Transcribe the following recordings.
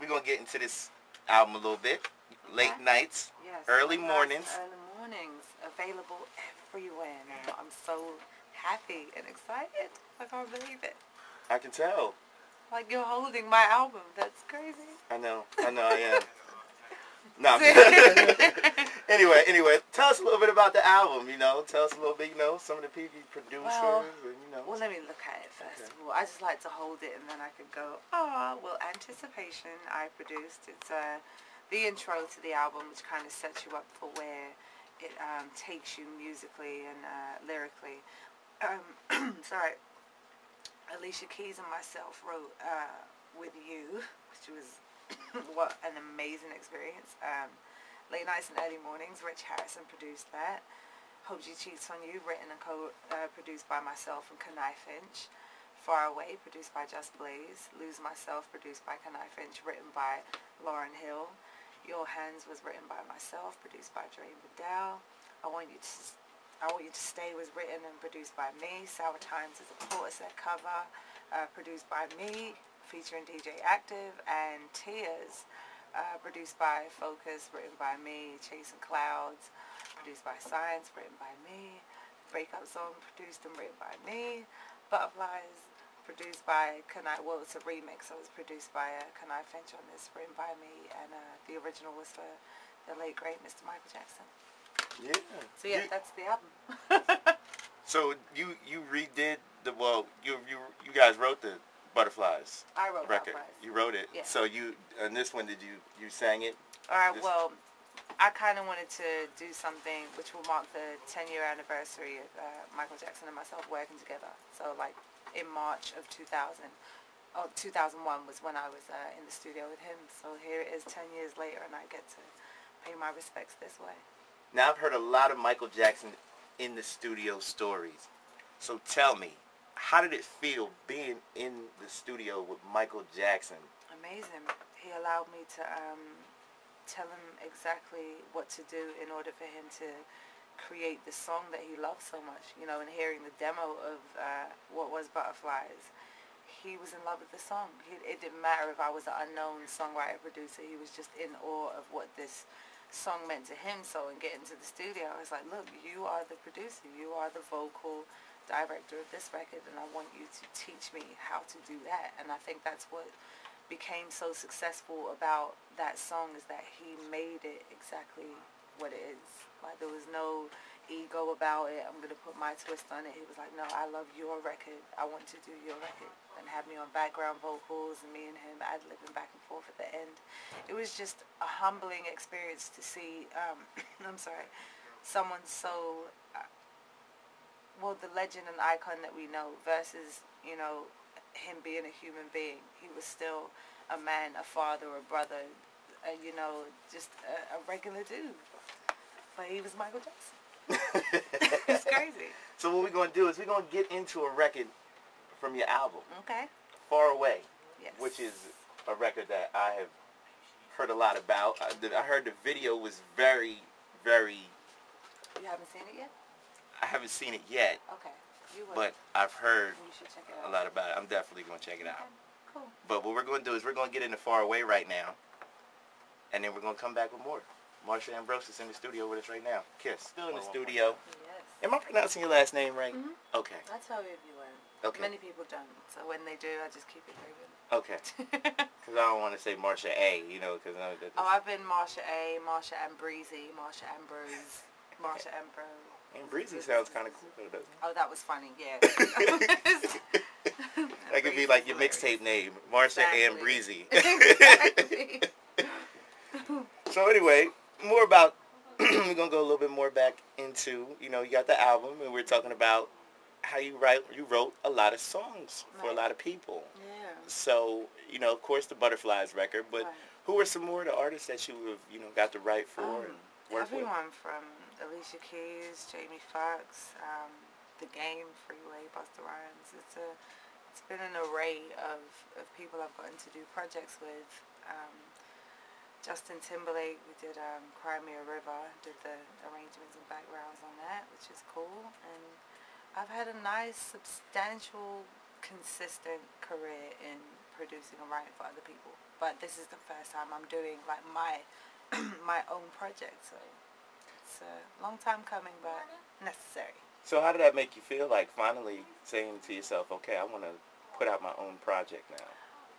we're going to get into this album a little bit. Okay. Late nights, Yes, early mornings. Early mornings, available everywhere now. I'm so happy and excited. I can't believe it. I can tell. Like you're holding my album. That's crazy. I know, I am. No. Anyway, tell us a little bit about the album, Tell us a little bit, some of the people, producers, Well, let me look at it first of all. I just like to hold it and then I could go, well, Anticipation I produced. It's the intro to the album, which kind of sets you up for where it takes you musically and lyrically. Sorry. Alicia Keys and myself wrote With You, which was what an amazing experience. Late Nights and Early Mornings, Rich Harrison produced that. Hope She Cheats on You, written and co-produced by myself and Kanai Finch. Far Away, produced by Just Blaze. Lose Myself, produced by Kanai Finch, written by Lauryn Hill. Your Hands was written by myself, produced by Dre Vidal. I Want You to Stay was written and produced by me. Sour Times is a Portishead cover, produced by me, featuring DJ Active. And Tears, produced by Focus, written by me. Chasing Clouds, produced by Science, written by me. Breakup Zone, produced and written by me. Butterflies, produced by Kanai. Well, it's a remix, so it was produced by Kanai Finch on this, written by me. And the original was for the late, great Mr. Michael Jackson. Yeah. So yeah, that's the album. So you redid you guys wrote the Butterflies. I wrote record. Butterflies. You wrote it. Yeah. So on this one you sang it? All right. Well, I kind of wanted to do something which will mark the 10-year anniversary of Michael Jackson and myself working together. So like in March of 2000. 2001 was when I was in the studio with him. So here it is 10 years later and I get to pay my respects this way. Now, I've heard a lot of Michael Jackson in the studio stories. So tell me, how did it feel being in the studio with Michael Jackson? Amazing. He allowed me to tell him exactly what to do in order for him to create the song that he loved so much. And hearing the demo of what was Butterflies, he was in love with the song. It didn't matter if I was an unknown songwriter, producer. He was just in awe of what this song meant to him. So in getting to the studio, I was like, look, you are the producer, you are the vocal director of this record, and I want you to teach me how to do that. And I think that's what became so successful about that song, is that he made it exactly what it is. Like there was no ego about it, I'm going to put my twist on it. He was like, no, I love your record, I want to do your record, and have me on background vocals and me and him ad-libbing back and forth at the end. It was just a humbling experience to see someone so the legend and icon that we know versus him being a human being. He was still a man, a father, a brother, just a regular dude, but he was Michael Jackson. It's crazy. So what we're going to do is we're going to get into a record from your album. Okay. Far Away. Yes. Which is a record that I have heard a lot about. I heard the video was very, very... You haven't seen it yet? I haven't seen it yet. Okay. You will. But I've heard You should check it out. a lot about it. I'm definitely going to check it out. Okay. Cool. But what we're going to do is we're going to get into Far Away right now. And then we're going to come back with more. Marsha Ambrosius in the studio with us right now. Kiss. Still in the studio. Yes. Am I pronouncing your last name right? Mm-hmm. Okay. I'll tell you if you weren't. Okay. Many people don't. So when they do, I just keep it moving. Okay. Because I don't want to say Marsha A, because... I've been Marsha A, Marsha Ambrosius, Marsha Ambrose, Marsha Ambrose. Ambrosius sounds kind of cool, doesn't it? Oh, that was funny, yeah. That could be like your mixtape name, Marsha Exactly. Ambrosius. Exactly. So anyway, more about... we're going to go a little bit more back into, you got the album, and we're talking about how you wrote a lot of songs for a lot of people. Yeah. So, of course, the Butterflies record, but who are some more of the artists that you have, got to write for and work with? Everyone from Alicia Keys, Jamie Foxx, The Game, Freeway, Busta Rhymes. It's been an array of people I've gotten to do projects with. Justin Timberlake, we did Cry Me a River, did the arrangements and backgrounds on that, which is cool. And I've had a nice, substantial consistent career in producing and writing for other people. But this is the first time I'm doing like my my own project, so it's a long time coming, but necessary. So how did that make you feel, like finally saying to yourself, okay, I want to put out my own project now?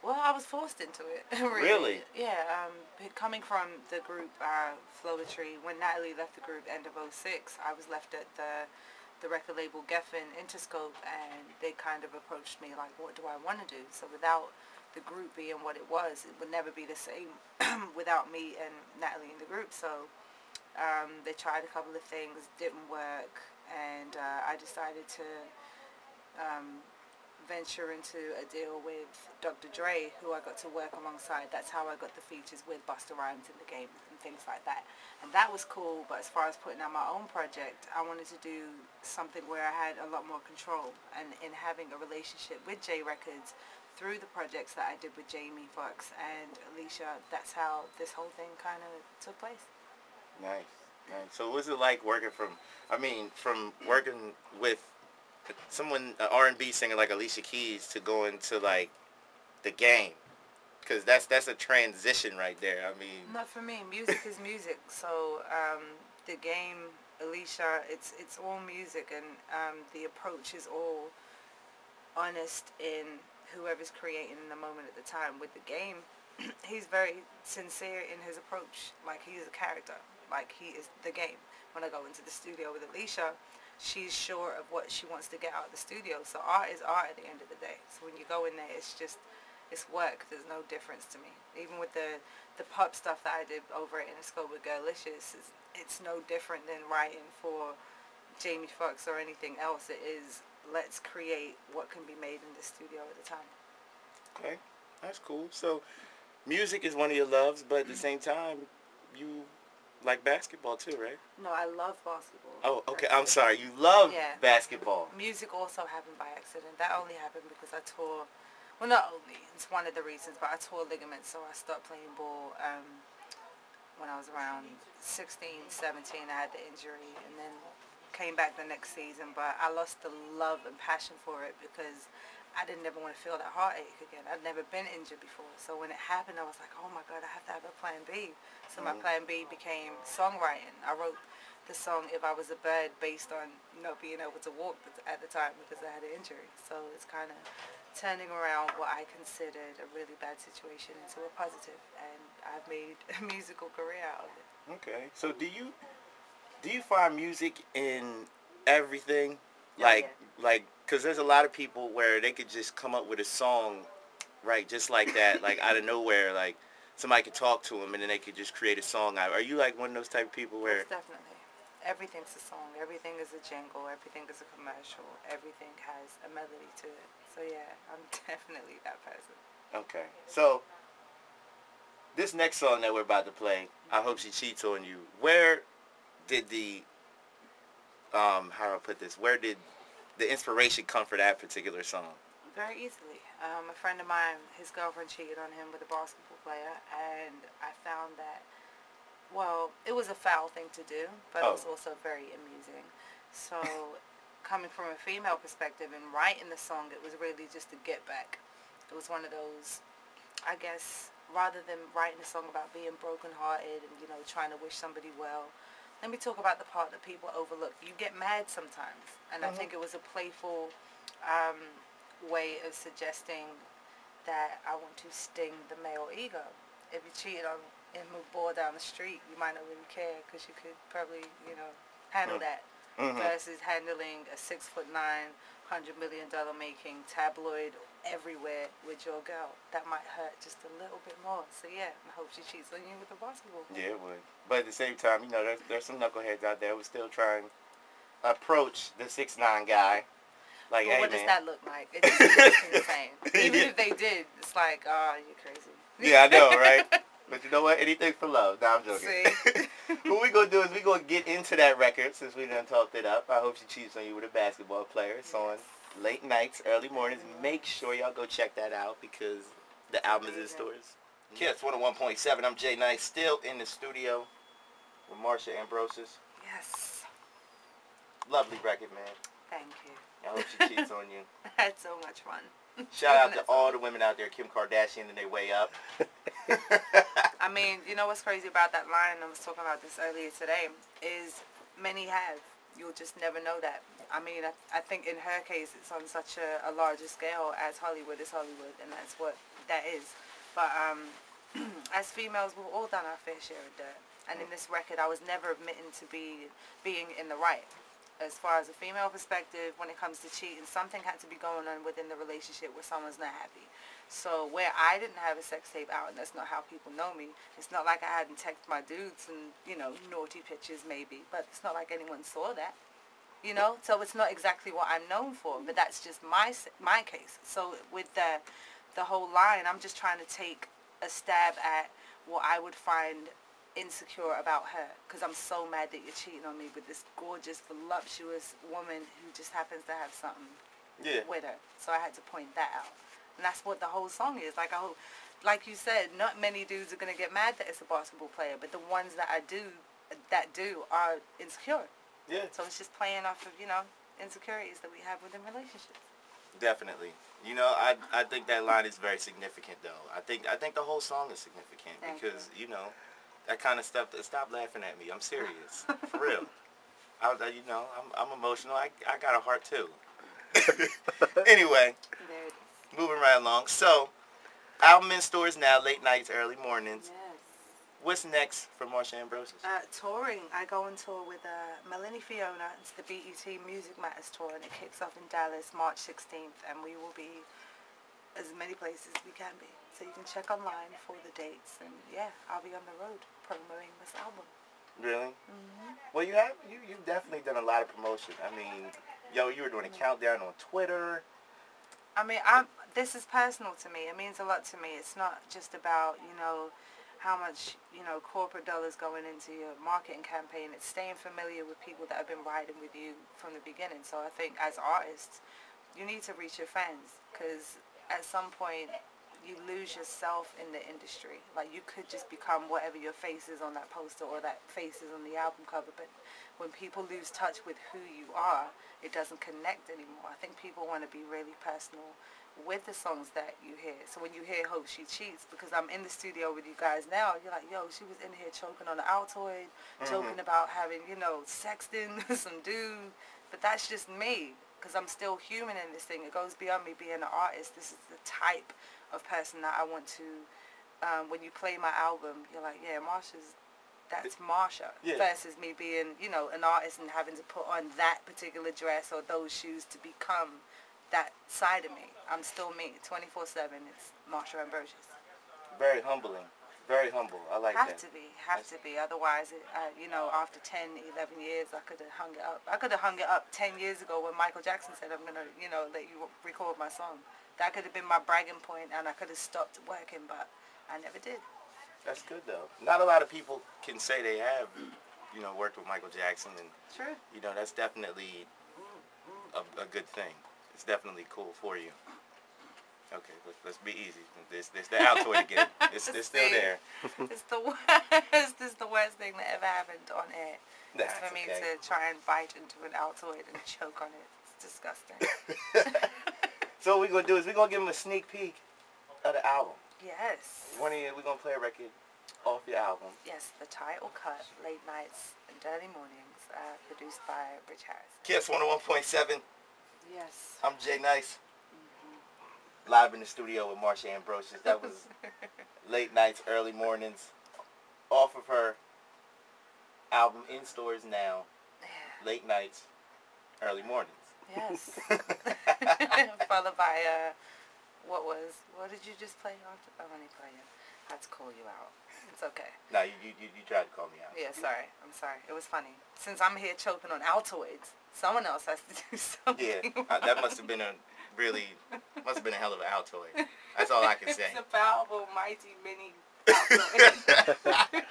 Well, I was forced into it. Really? Yeah. Coming from the group Flowetry, when Natalie left the group end of '06, I was left at the record label Geffen Interscope, and they kind of approached me like, what do I want to do? So without the group being what it was, it would never be the same without me and Natalie in the group. So they tried a couple of things, didn't work, and I decided to venture into a deal with Dr. Dre, who I got to work alongside. That's how I got the features with Busta Rhymes in the game and things like that. And that was cool, but as far as putting out my own project, I wanted to do something where I had a lot more control. And in having a relationship with J Records through the projects that I did with Jamie Foxx and Alicia, that's how this whole thing kind of took place. Nice, nice. So what was it like working from working with someone, an R&B singer like Alicia Keys, to go into like the game? Because that's a transition right there. I mean, not for me. Music is music. So the game, Alicia, it's all music, and the approach is all honest in whoever's creating in the moment at the time. With the game, he's very sincere in his approach. Like, he's a character. Like, he is the game. When I go into the studio with Alicia, she's sure of what she wants to get out of the studio. So art is art at the end of the day. So when you go in there, it's work. There's no difference to me. Even with the pop stuff that I did over at Interscope with Girlicious, it's no different than writing for Jamie Foxx or anything else. It is, let's create what can be made in the studio at the time. Okay, that's cool. So music is one of your loves, but at the same time, you like basketball too, right? No, I love basketball. Oh, okay. I'm sorry. You love basketball. Music also happened by accident. That only happened because I tore, well, not only, it's one of the reasons, but I tore ligaments, so I stopped playing ball when I was around 16, 17. I had the injury, and then came back the next season, but I lost the love and passion for it because I didn't ever want to feel that heartache again. I'd never been injured before. So when it happened, I was like, oh my God, I have to have a plan B. So my plan B became songwriting. I wrote the song If I Was a Bird based on not being able to walk at the time because I had an injury. So it's kind of turning around what I considered a really bad situation into a positive. And I've made a musical career out of it. Okay. So do you find music in everything? Because there's a lot of people where they could just come up with a song, right, just like that, like out of nowhere, like somebody could talk to them and then they could just create a song. Are you like one of those type of people where? Most definitely. Everything's a song. Everything is a jingle. Everything is a commercial. Everything has a melody to it. So yeah, I'm definitely that person. Okay. So this next song that we're about to play, I Hope She Cheats on You. Where did the how do I put this? Where did the inspiration come for that particular song? Very easily. A friend of mine, his girlfriend cheated on him with a basketball player, and I found that, well, it was a foul thing to do, but it was also very amusing. So coming from a female perspective and writing the song, it was really just a get back. It was one of those, I guess, rather than writing a song about being brokenhearted and, you know, trying to wish somebody well, let me talk about the part that people overlook. You get mad sometimes, and I think it was a playful way of suggesting that I want to sting the male ego. If you cheated on him with a boy down the street, you might not really care because you could probably, you know, handle that. Versus handling a 6'9", $100 million making tabloid everywhere with your girl. That might hurt just a little bit more. So yeah, I hope she cheats on you with a basketball. Yeah, it would. But at the same time, you know, there's some knuckleheads out there who still try and approach the 6'9" guy. Like, well, hey, what man. does that look like? It just looks insane. Even if they did, it's like, oh, you're crazy. Yeah, I know, right? But you know what? Anything for love. Nah, I'm joking. See? What we gonna do is we gonna get into that record since we done talked it up. I Hope She Cheats on You with a Basketball Player. It's on late nights, early mornings. Make sure y'all go check that out because the album is in stores. Kiss 101.7. I'm Jay Knight, still in the studio with Marsha Ambrosius. Yes. Lovely record, man. Thank you. I hope she cheats on you. I had so much fun. Shout out to all the women out there, Kim Kardashian and they way up. I mean, you know what's crazy about that line, I was talking about this earlier today, is many have. You'll just never know that. I mean, I think in her case, it's on such a larger scale as Hollywood is Hollywood, and that's what that is. But as females, we've all done our fair share of dirt. And in this record, I was never admitting to being in the right. As far as a female perspective, when it comes to cheating, something had to be going on within the relationship where someone's not happy. So where I didn't have a sex tape out, and that's not how people know me, it's not like I hadn't texted my dudes and, you know, naughty pictures maybe, but it's not like anyone saw that, you know? So it's not exactly what I'm known for, but that's just my case. So with the whole line, I'm just trying to take a stab at what I would find insecure about her, because I'm so mad that you're cheating on me with this gorgeous, voluptuous woman who just happens to have something with her. So I had to point that out. And that's what the whole song is. Like, like you said, not many dudes are going to get mad that it's a basketball player, but the ones that do are insecure. Yeah. So it's just playing off of, you know, insecurities that we have within relationships. Definitely. You know, I think that line is very significant, though. I think the whole song is significant because, you know, that kind of stuff. Stop laughing at me. I'm serious, for real. You know, I'm emotional. I got a heart too. Anyway, moving right along. So, album in stores now, late nights, early mornings. Yes. What's next for Marsha Ambrosius? Touring. I go on tour with Melanie Fiona. It's the BET Music Matters tour, and it kicks off in Dallas March 16th, and we will be as many places as we can be. So you can check online for the dates, and yeah, I'll be on the road promoting this album. Really? Mm-hmm. Well, you've definitely done a lot of promotion. I mean, yo, you were doing a countdown on Twitter. I mean, this is personal to me. It means a lot to me. It's not just about, you know, how much, you know, corporate dollars going into your marketing campaign. It's staying familiar with people that have been riding with you from the beginning. So I think as artists, you need to reach your fans, because at some point you lose yourself in the industry. Like, you could just become whatever your face is on that poster or that face is on the album cover, but when people lose touch with who you are, it doesn't connect anymore. I think people want to be really personal with the songs that you hear. So when you hear Hope She Cheats, because I'm in the studio with you guys now, you're like, yo, she was in here choking on the Altoid, joking about having, you know, sexting some dude, but that's just me, because I'm still human in this thing. It goes beyond me being an artist. This is the type of person that I want to, when you play my album, you're like, yeah, that's Marsha, versus me being, you know, an artist and having to put on that particular dress or those shoes to become that side of me. I'm still me, 24/7. It's Marsha Ambrosius. Very humbling. Very humble. I like that. Have to be. Otherwise, you know, after 10, 11 years, I could have hung it up. I could have hung it up 10 years ago when Michael Jackson said, I'm going to, you know, let you record my song. That could have been my bragging point, and I could have stopped working, but I never did. That's good, though. Not a lot of people can say they have, you know, worked with Michael Jackson. And, true. You know, that's definitely a good thing. It's definitely cool for you. Okay, let's be easy. This the Altoid again. It's still there. It's the worst. This is the worst thing that ever happened on air. It's for me to try and bite into an Altoid and choke on it. It's disgusting. So what we're going to do is we're going to give them a sneak peek of the album. Yes. We're going to play a record off your album. Yes, the title cut, Late Nights and Early Mornings, produced by Rich Harris. Kiss 101.7. Yes. I'm Jay Nice. Live in the studio with Marsha Ambrosius. That was Late Nights, Early Mornings, off of her album in stores now. Late Nights, Early Mornings. Yes. Followed by what did you just play after? I'm only playing. I had to call you out. It's okay. No, you tried to call me out. Yeah, sorry. I'm sorry. It was funny. Since I'm here choking on Altoids, someone else has to do something. Yeah, that must have been a hell of an Altoid. That's all I can say. It's a powerful, mighty, mini Altoid.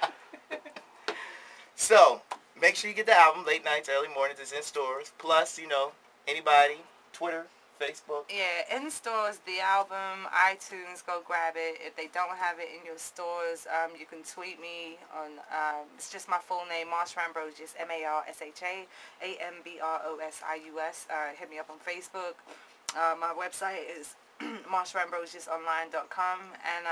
So, make sure you get the album, Late Nights, Early Mornings. It's in stores. Plus, you know, anybody, Twitter, Facebook? Yeah, in stores, the album, iTunes, go grab it. If they don't have it in your stores, you can tweet me on, it's just my full name, Marsha Ambrosius, Marsha Ambrosius. Hit me up on Facebook. My website is marshaambrosiusonline.com, and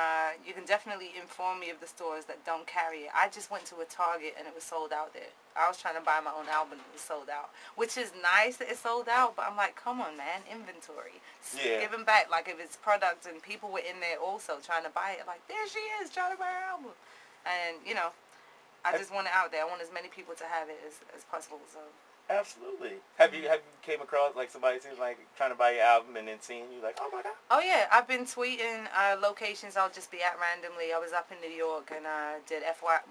you can definitely inform me of the stores that don't carry it. I just went to a Target and it was sold out there. I was trying to buy my own album and it was sold out, which is nice that it's sold out, but I'm like, come on, man, inventory. Yeah. Giving back, like if it's product and people were in there also trying to buy it, like, there she is trying to buy her album. And, you know, I just want it out there. I want as many people to have it as possible, so. Absolutely. Have you came across like somebody seems like trying to buy your album and then seeing you like, oh my god? Oh yeah, I've been tweeting locations I'll just be at randomly. I was up in New York and did FYE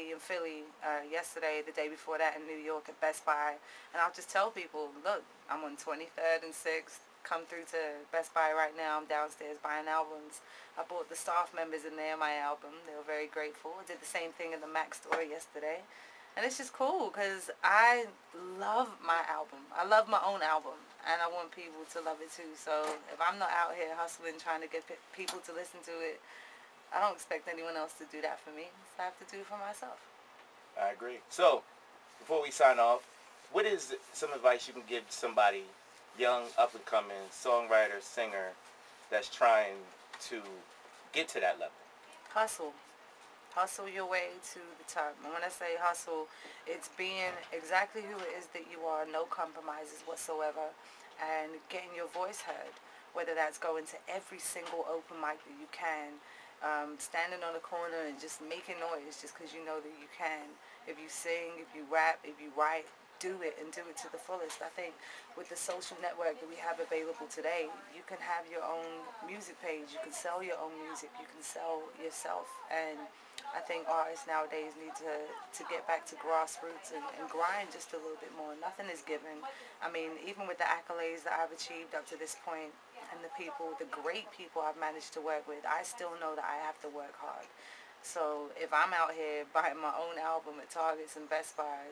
in Philly yesterday, the day before that in New York at Best Buy, and I'll just tell people, look, I'm on 23rd and 6th. Come through to Best Buy right now. I'm downstairs buying albums. I bought the staff members in there my album. They were very grateful. I did the same thing in the Mac store yesterday. And it's just cool because I love my album. I love my own album, and I want people to love it too. So if I'm not out here hustling trying to get people to listen to it, I don't expect anyone else to do that for me. So I have to do it for myself. I agree. So before we sign off, what is some advice you can give somebody, young, up-and-coming songwriter, singer, that's trying to get to that level? Hustle. Hustle your way to the top. And when I say hustle, it's being exactly who it is that you are, no compromises whatsoever, and getting your voice heard. Whether that's going to every single open mic that you can, standing on a corner and just making noise just because you know that you can. If you sing, if you rap, if you write, do it and do it to the fullest. I think with the social network that we have available today, you can have your own music page, you can sell your own music, you can sell yourself, and I think artists nowadays need to get back to grassroots and grind just a little bit more. Nothing is given. I mean, even with the accolades that I've achieved up to this point and the great people I've managed to work with, I still know that I have to work hard. So if I'm out here buying my own album at Targets and Best Buy,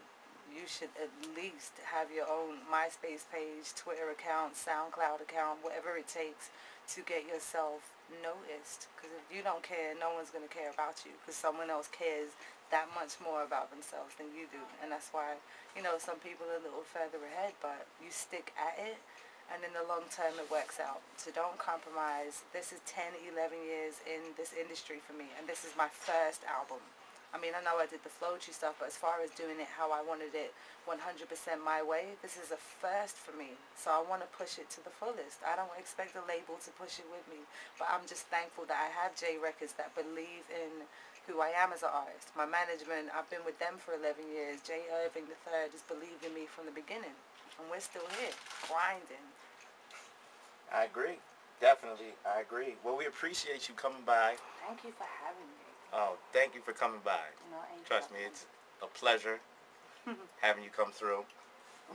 you should at least have your own MySpace page, Twitter account, SoundCloud account, whatever it takes to get yourself noticed. Because if you don't care, no one's going to care about you, because someone else cares that much more about themselves than you do. And that's why, you know, some people are a little further ahead, but you stick at it, and in the long term it works out. So don't compromise. This is 10, 11 years in this industry for me, and this is my first album. I mean, I know I did the Floetry stuff, but as far as doing it how I wanted it 100% my way, this is a first for me. So I want to push it to the fullest. I don't expect the label to push it with me, but I'm just thankful that I have J Records that believe in who I am as an artist. My management, I've been with them for 11 years. J Irving III has believed in me from the beginning, and we're still here, grinding. I agree. Definitely, I agree. Well, we appreciate you coming by. Thank you for having me. Oh, thank you for coming by. No, Trust me, it's a pleasure having you come through.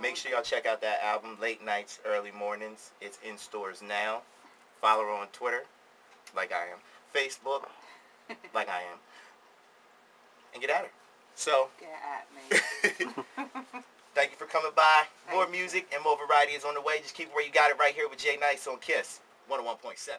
Make sure y'all check out that album, Late Nights, Early Mornings. It's in stores now. Follow her on Twitter, like I am. Facebook, like I am. And get at her. So, get at me. thank you for coming by. More music and more variety is on the way. Just keep it where you got it right here with Jay Nice on KISS 101.7.